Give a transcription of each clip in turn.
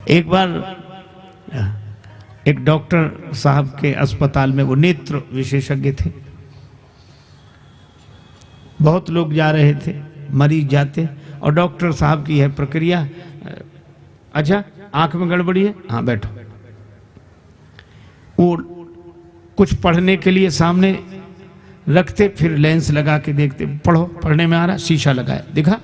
एक बार एक डॉक्टर साहब के अस्पताल में, वो नेत्र विशेषज्ञ थे, बहुत लोग जा रहे थे, मरीज जाते, और डॉक्टर साहब की है प्रक्रिया, अच्छा आंख में गड़बड़ी है, हाँ बैठो। वो कुछ पढ़ने के लिए सामने रखते, फिर लेंस लगा के देखते, पढ़ो, पढ़ने में आ रहा, शीशा लगाया, दिखा,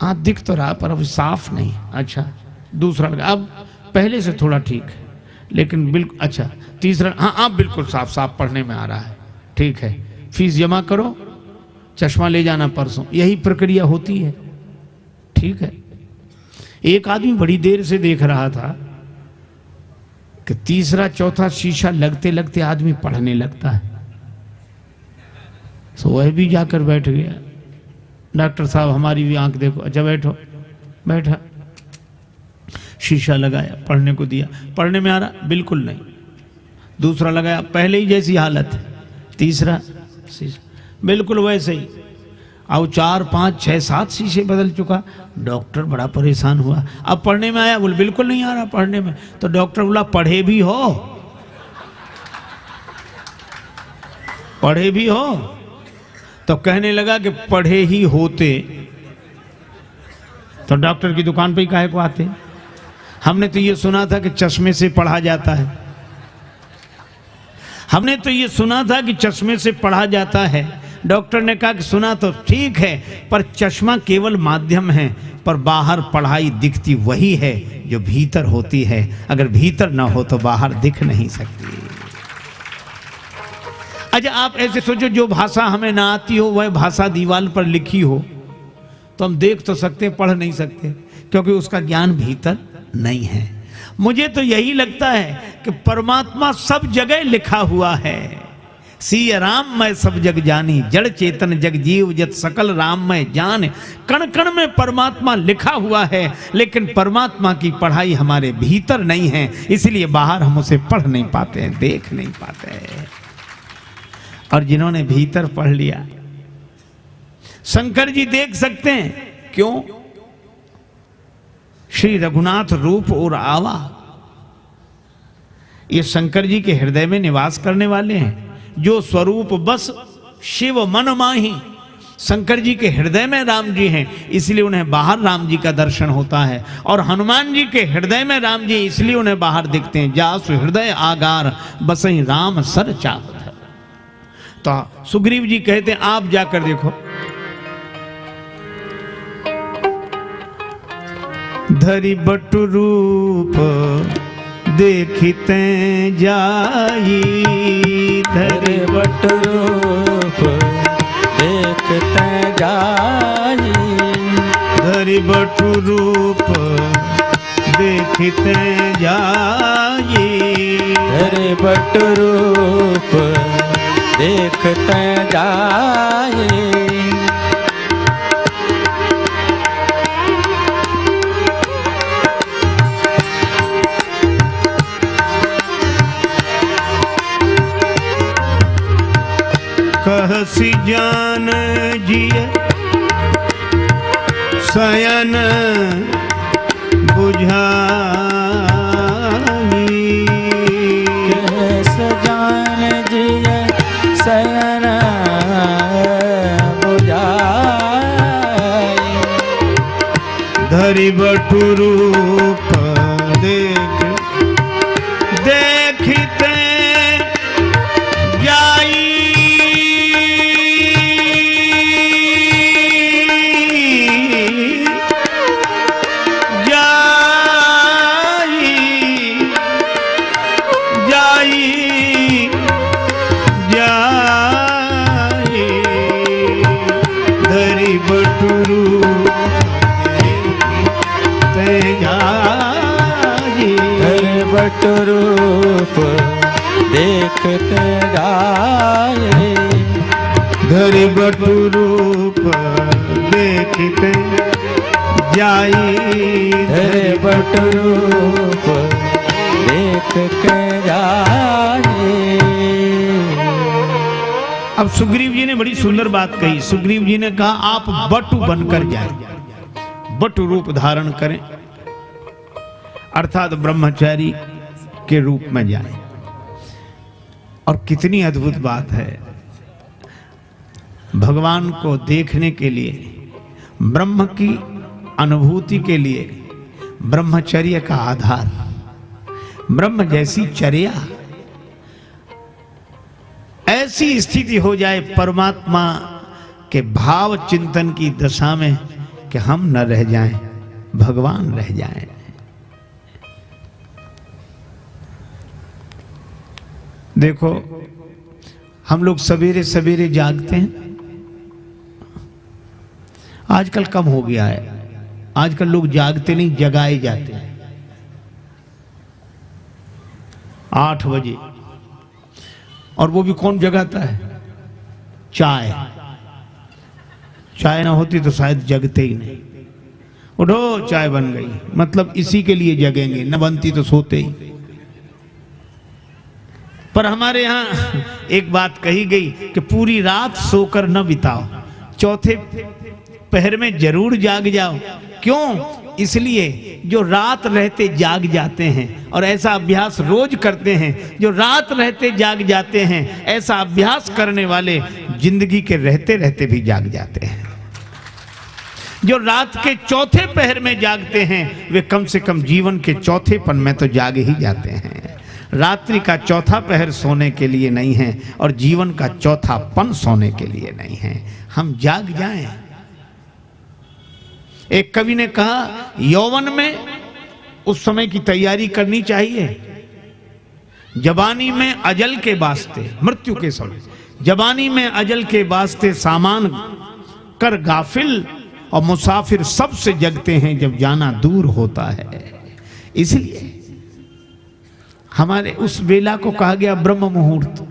हाँ दिख तो रहा पर अब साफ नहीं, अच्छा दूसरा लगा, अब पहले से थोड़ा ठीक है लेकिन बिल्कुल, अच्छा तीसरा, हाँ आप बिल्कुल साफ साफ पढ़ने में आ रहा है, ठीक है, फीस जमा करो, चश्मा ले जाना परसों। यही प्रक्रिया होती है, ठीक है। एक आदमी बड़ी देर से देख रहा था कि तीसरा चौथा शीशा लगते लगते आदमी पढ़ने लगता है, तो वह भी जाकर बैठ गया। डॉक्टर साहब हमारी भी आंख देखो, अच्छा बैठो, बैठा, शीशा लगाया, पढ़ने को दिया, पढ़ने में आ रहा, बिल्कुल नहीं, दूसरा लगाया, पहले ही जैसी हालत है, तीसरा शीशा बिल्कुल वैसे ही, अब 4 5 6 7 शीशे बदल चुका। डॉक्टर बड़ा परेशान हुआ, अब पढ़ने में आया, बोल बिल्कुल नहीं आ रहा पढ़ने में। तो डॉक्टर बोला पढ़े भी हो, पढ़े भी हो? तो कहने लगा कि पढ़े ही होते तो डॉक्टर की दुकान पे ही काहे को आते? हमने तो ये सुना था कि चश्मे से पढ़ा जाता है, हमने तो ये सुना था कि चश्मे से पढ़ा जाता है। डॉक्टर ने कहा कि सुना तो ठीक है, पर चश्मा केवल माध्यम है, पर बाहर पढ़ाई दिखती वही है जो भीतर होती है। अगर भीतर ना हो तो बाहर दिख नहीं सकती। अच्छा आप ऐसे सोचो, जो भाषा हमें ना आती हो वह भाषा दीवार पर लिखी हो तो हम देख तो सकते, पढ़ नहीं सकते, क्योंकि उसका ज्ञान भीतर नहीं है। मुझे तो यही लगता है कि परमात्मा सब जगह लिखा हुआ है। सिय राम मैं सब जग जानी, जड़ चेतन जग जीव जत सकल राम मैं जान। कण कण में परमात्मा लिखा हुआ है, लेकिन परमात्मा की पढ़ाई हमारे भीतर नहीं है, इसलिए बाहर हम उसे पढ़ नहीं पाते हैं, देख नहीं पाते हैं। और जिन्होंने भीतर पढ़ लिया, शंकर जी देख सकते हैं, क्यों? श्री रघुनाथ रूप और आवा, ये शंकर जी के हृदय में निवास करने वाले हैं। जो स्वरूप बस शिव मन माही, शंकर जी के हृदय में राम जी हैं, इसलिए उन्हें बाहर राम जी का दर्शन होता है। और हनुमान जी के हृदय में राम जी, इसलिए उन्हें बाहर दिखते हैं। जासु हृदय आगार बसई राम सर चाहत। तो सुग्रीव जी कहते हैं आप जाकर देखो। धरि बटु रूप देखते जाई, धरि बटु रूप देखते जाई, धरि बटु रूप देखते जाई, धरि बटु रूप देखते जाई। कहसी जान जिय शयन बुझाई, कहस जान जिय शयन बुझाई, धरि बटु रूप देख देखते जाई, बटु रूप देखते जाए, धरि बटु रूप देखते जाई, धरि बटु रूप देखते जाए। अब सुग्रीव जी ने बड़ी सुंदर बात कही। सुग्रीव जी ने कहा आप बटु बनकर जाए, बटु रूप धारण करें। अर्थात ब्रह्मचारी के रूप में जाएं। और कितनी अद्भुत बात है, भगवान को देखने के लिए, ब्रह्म की अनुभूति के लिए ब्रह्मचर्य का आधार, ब्रह्म जैसी चर्या, ऐसी स्थिति हो जाए परमात्मा के भाव चिंतन की दशा में कि हम न रह जाएं, भगवान रह जाएं। देखो, हम लोग सवेरे सवेरे जागते हैं, आजकल कम हो गया है, आजकल लोग जागते नहीं, जगाए जाते हैं। 8 बजे, और वो भी कौन जगाता है? चाय ना होती तो शायद जगते ही नहीं। उठो चाय बन गई, मतलब इसी के लिए जगेंगे, न बनती तो सोते ही। पर हमारे यहाँ एक बात कही गई कि पूरी रात सोकर न बिताओ, चौथे पहर में जरूर जाग जाओ। क्यों? इसलिए जो रात रहते जाग जाते हैं, और ऐसा अभ्यास रोज करते हैं, जो रात रहते जाग जाते हैं, ऐसा अभ्यास करने वाले जिंदगी के रहते रहते भी जाग जाते हैं। जो रात के चौथे पहर में जागते हैं, वे कम से कम जीवन के चौथे पन में तो जाग ही जाते हैं। रात्रि का चौथा पहर सोने के लिए नहीं है, और जीवन का चौथा पन सोने के लिए नहीं है। हम जाग जाएं। एक कवि ने कहा, यौवन में उस समय की तैयारी करनी चाहिए, जवानी में अजल के वास्ते, मृत्यु के समय जवानी में अजल के वास्ते सामान कर गाफिल, और मुसाफिर सबसे जगते हैं जब जाना दूर होता है। इसलिए हमारे उस वेला को कहा गया ब्रह्म मुहूर्त।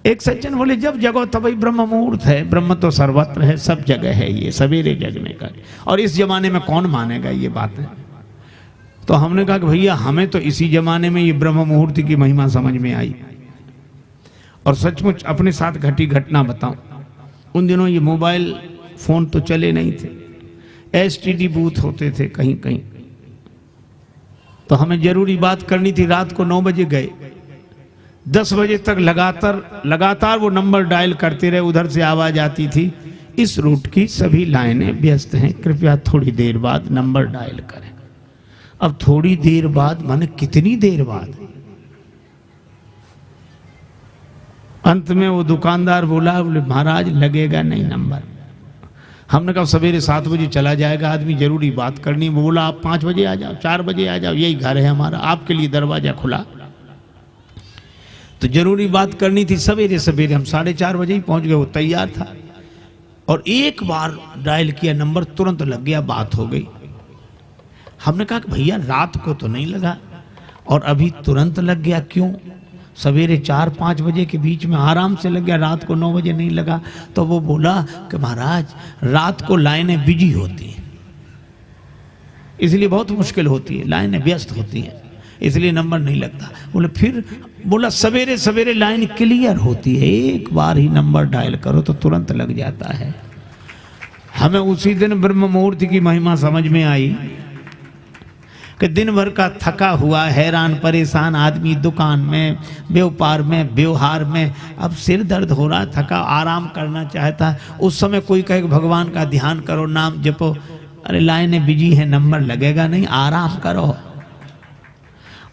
एक सज्जन बोले, जब जगो तभी ब्रह्म मुहूर्त है। ब्रह्म तो सर्वत्र है, सब जगह है, ये सवेरे जगने का, और इस जमाने में कौन मानेगा ये बात है। तो हमने कहा कि भैया, हमें तो इसी जमाने में ये ब्रह्म मुहूर्त की महिमा समझ में आई। और सचमुच अपने साथ घटी घटना बताऊं, उन दिनों ये मोबाइल फोन तो चले नहीं थे, एसटीडी बूथ होते थे कहीं कहीं। तो हमें जरूरी बात करनी थी, रात को 9 बजे गए, 10 बजे तक लगातार वो नंबर डायल करते रहे। उधर से आवाज आती थी, इस रूट की सभी लाइनें व्यस्त हैं, कृपया थोड़ी देर बाद नंबर डायल करें। अब थोड़ी देर बाद माने कितनी देर बाद? अंत में वो दुकानदार बोले महाराज लगेगा नहीं नंबर। हमने कहा सवेरे 7 बजे चला जाएगा आदमी, जरूरी बात करनी। वो बोला आप 5 बजे आ जाओ, 4 बजे आ जाओ, यही घर है हमारा, आपके लिए दरवाजा खुला। तो जरूरी बात करनी थी सवेरे सवेरे, हम 4:30 बजे ही पहुंच गए। वो तैयार था, और एक बार डायल किया नंबर, तुरंत लग गया, बात हो गई। हमने कहा कि भैया रात को तो नहीं लगा, और अभी तुरंत लग गया, क्यों? सवेरे 4-5 बजे के बीच में आराम से लग गया, रात को 9 बजे नहीं लगा। तो वो बोला कि महाराज रात को लाइनें बिजी होती हैं, इसलिए बहुत मुश्किल होती है, लाइनें व्यस्त होती हैं, इसलिए नंबर नहीं लगता। बोले फिर? बोला सवेरे सवेरे लाइन क्लियर होती है, एक बार ही नंबर डायल करो तो तुरंत लग जाता है। हमें उसी दिन ब्रह्म मुहूर्त की महिमा समझ में आई कि दिन भर का थका हुआ हैरान परेशान आदमी दुकान में, व्यापार में, व्यवहार में, अब सिर दर्द हो रहा, थका, आराम करना चाहता है। उस समय कोई कहे कि भगवान का ध्यान करो, नाम जपो, अरे लाइनें बिजी है, नंबर लगेगा नहीं, आराम करो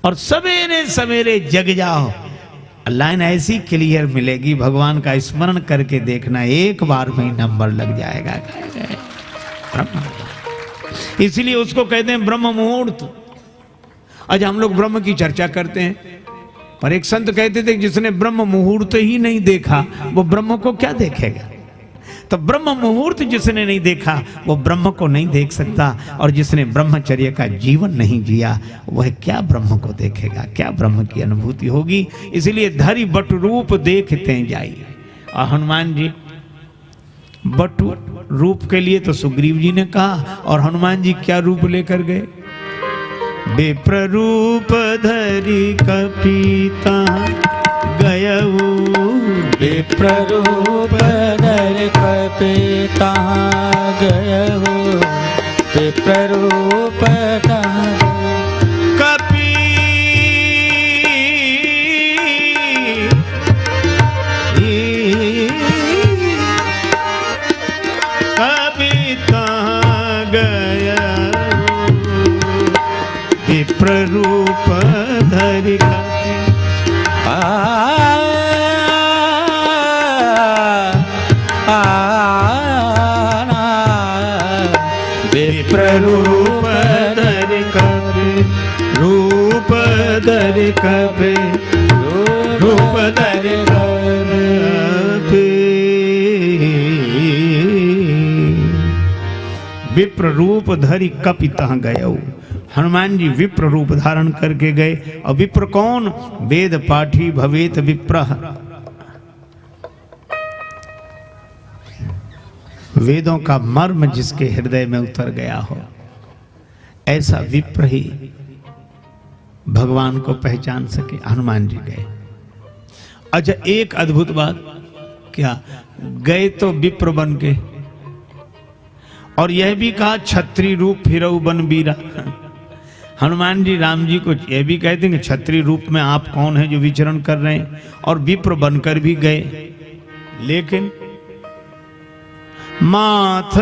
और सवेरे सवेरे जग जाओ, लाइन ऐसी क्लियर मिलेगी, भगवान का स्मरण करके देखना, एक बार में ही नंबर लग जाएगा। इसलिए उसको कहते हैं ब्रह्म मुहूर्त। आज हम लोग ब्रह्म की चर्चा करते हैं, पर एक संत कहते थे जिसने ब्रह्म मुहूर्त ही नहीं देखा वो ब्रह्म को क्या देखेगा। तो ब्रह्म मुहूर्त जिसने नहीं देखा वो ब्रह्म को नहीं देख सकता, और जिसने ब्रह्मचर्य का जीवन नहीं जिया वह क्या ब्रह्म को देखेगा, क्या ब्रह्म की अनुभूति होगी। इसलिए धरि बटु रूप देखते जाइए। और हनुमान जी बटु रूप के लिए तो सुग्रीव जी ने कहा, और हनुमान जी क्या रूप लेकर गए? विप्र रूप धरि कपीता गयऊ, विप्र रूप धरि कपीता गयऊ, विप्र रूप धरि विप्र रूप धरि कपि विप्र रूप धरि कपि रूप धरि कपि रूप धरि कपि विप्र रूप धरि कपि तहाँ गए। हनुमान जी विप्र रूप धारण करके गए। और विप्र कौन? वेद पाठी भवेत विप्रः, वेदों का मर्म जिसके हृदय में उतर गया हो, ऐसा विप्र ही भगवान को पहचान सके। हनुमान जी गए। अच्छा, एक अद्भुत बात, क्या गए तो विप्र बन के, और यह भी कहा क्षत्रिय रूप फिरऊ बन बीरा। हनुमान जी राम जी को यह भी कहते हैं कि क्षत्रिय रूप में आप कौन हैं जो विचरण कर रहे हैं, और विप्र बनकर भी गए। लेकिन माथ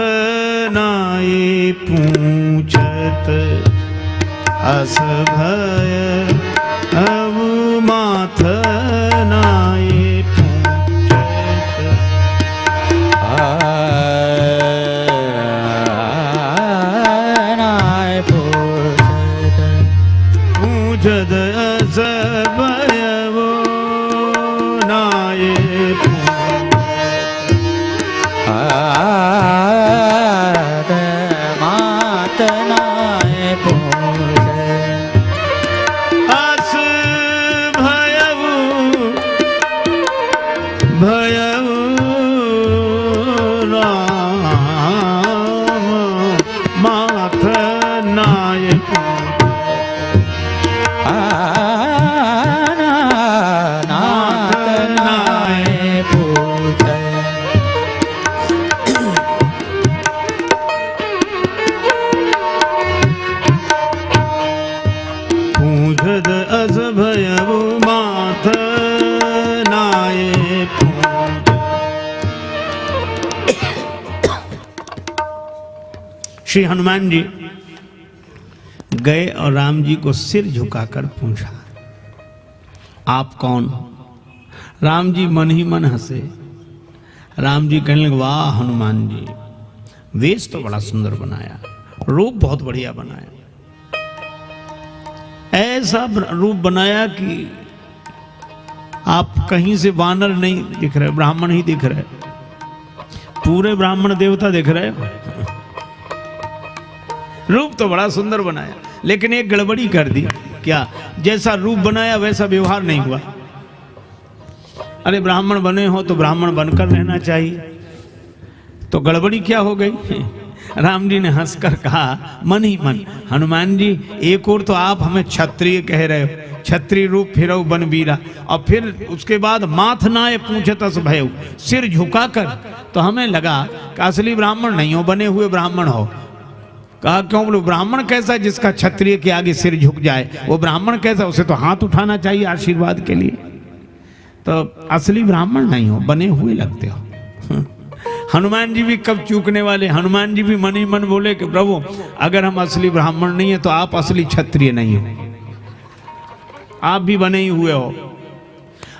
नाये पूछत अस भय, अब माथ नाये पूछत पूछत अस भय, वो नाये श्री हनुमान जी गए और राम जी को सिर झुकाकर पूछा, आप कौन? राम जी मन ही मन हंसे। राम जी कहने लगे, वाह हनुमान जी, वेश तो बड़ा सुंदर बनाया, रूप बहुत बढ़िया बनाया, ऐसा रूप बनाया कि आप कहीं से वानर नहीं दिख रहे, ब्राह्मण ही दिख रहे, पूरे ब्राह्मण देवता दिख रहे हो। रूप तो बड़ा सुंदर बनाया, लेकिन एक गड़बड़ी कर दी। क्या? जैसा रूप बनाया वैसा व्यवहार नहीं हुआ। अरे ब्राह्मण बने हो तो ब्राह्मण बनकर रहना चाहिए, तो गड़बड़ी क्या हो गई? राम जी ने हंसकर कहा मन ही मन, हनुमान जी एक और तो आप हमें क्षत्रिय कह रहे हो, क्षत्रिय रूप फिरऊ बन बीरा, और फिर उसके बाद माथ नाय पूछतस भयऊ, सिर झुकाकर, तो हमें लगा कि असली ब्राह्मण नहीं हो, बने हुए ब्राह्मण हो। कहा क्यों? बोलो ब्राह्मण कैसा जिसका क्षत्रिय के आगे सिर झुक जाए, वो ब्राह्मण कैसा? उसे तो हाथ उठाना चाहिए आशीर्वाद के लिए। तो असली ब्राह्मण नहीं हो, बने हुए लगते हो। हनुमान जी भी कब चूकने वाले, हनुमान जी भी मन ही मन बोले कि प्रभु अगर हम असली ब्राह्मण नहीं है तो आप असली क्षत्रिय नहीं हो, आप भी बने ही हुए हो।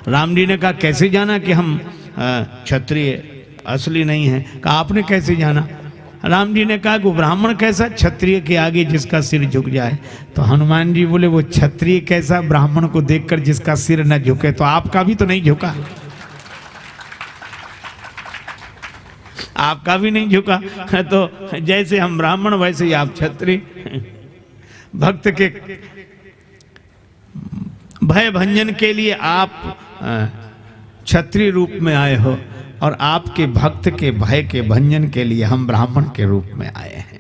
राम जी ने कहा कैसे जाना कि हम क्षत्रिय असली नहीं है? कहा आपने कैसे जाना? राम जी ने कहा कि ब्राह्मण कैसा क्षत्रिय के आगे जिसका सिर झुक जाए? तो हनुमान जी बोले वो क्षत्रिय कैसा ब्राह्मण को देखकर जिसका सिर न झुके? तो आपका भी तो नहीं झुका, आपका भी नहीं झुका। तो जैसे हम ब्राह्मण वैसे ही आप क्षत्रिय। भक्त के भय भंजन के लिए आप क्षत्रिय रूप में आए हो, और आपके भक्त के भय के भंजन के लिए हम ब्राह्मण के रूप में आए हैं।